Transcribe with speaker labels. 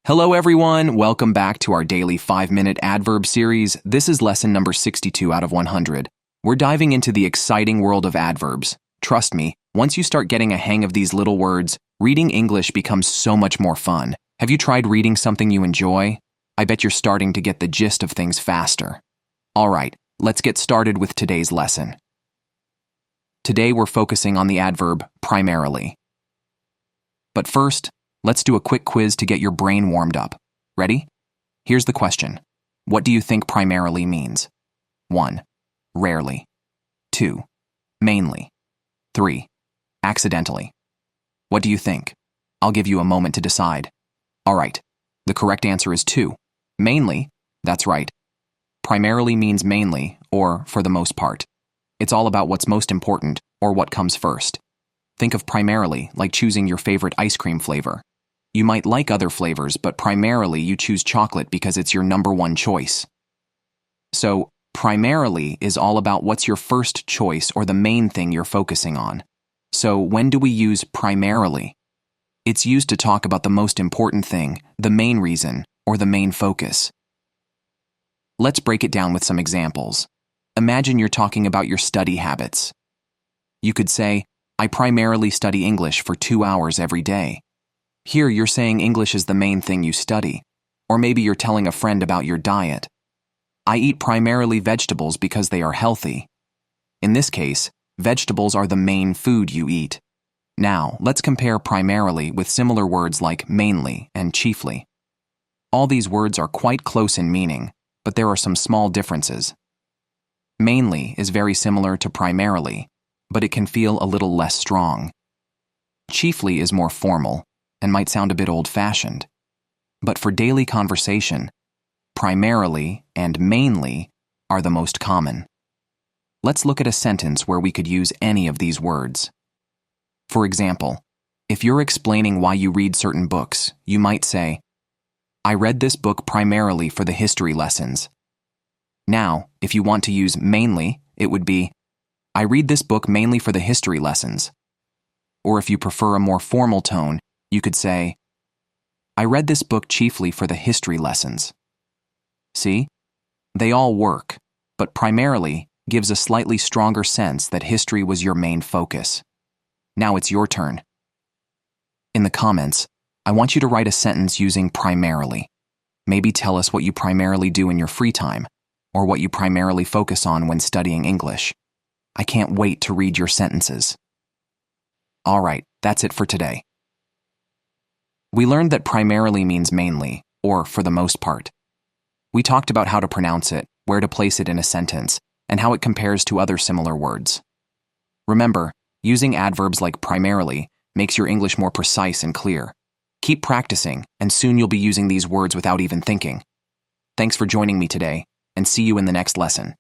Speaker 1: Hello everyone, welcome back to our daily 5-minute adverb series. This is lesson number 62 out of 100. We're diving into the exciting world of adverbs. Trust me, once you start getting a hang of these little words, reading English becomes so much more fun. Have you tried reading something you enjoy? I bet you're starting to get the gist of things faster. Alright, let's get started with today's lesson. Today we're focusing on the adverb primarily. But first, let's do a quick quiz to get your brain warmed up. Ready? Here's the question. What do you think primarily means? 1. Rarely. 2. Mainly. 3. Accidentally. What do you think? I'll give you a moment to decide. All right. The correct answer is 2. Mainly. That's right. Primarily means mainly, or for the most part. It's all about what's most important, or what comes first. Think of primarily like choosing your favorite ice cream flavor. You might like other flavors, but primarily you choose chocolate because it's your number one choice. So, primarily is all about what's your first choice or the main thing you're focusing on. So, when do we use primarily? It's used to talk about the most important thing, the main reason, or the main focus. Let's break it down with some examples. Imagine you're talking about your study habits. You could say, I primarily study English for 2 hours every day. Here you're saying English is the main thing you study. Or maybe you're telling a friend about your diet. I eat primarily vegetables because they are healthy. In this case, vegetables are the main food you eat. Now, let's compare primarily with similar words like mainly and chiefly. All these words are quite close in meaning, but there are some small differences. Mainly is very similar to primarily, but it can feel a little less strong. Chiefly is more formal and might sound a bit old-fashioned. But for daily conversation, primarily and mainly are the most common. Let's look at a sentence where we could use any of these words. For example, if you're explaining why you read certain books, you might say, I read this book primarily for the history lessons. Now, if you want to use mainly, it would be, I read this book mainly for the history lessons. Or if you prefer a more formal tone, you could say, I read this book chiefly for the history lessons. See? They all work, but primarily gives a slightly stronger sense that history was your main focus. Now it's your turn. In the comments, I want you to write a sentence using primarily. Maybe tell us what you primarily do in your free time, or what you primarily focus on when studying English. I can't wait to read your sentences. All right, that's it for today. We learned that primarily means mainly, or for the most part. We talked about how to pronounce it, where to place it in a sentence, and how it compares to other similar words. Remember, using adverbs like primarily makes your English more precise and clear. Keep practicing, and soon you'll be using these words without even thinking. Thanks for joining me today, and see you in the next lesson.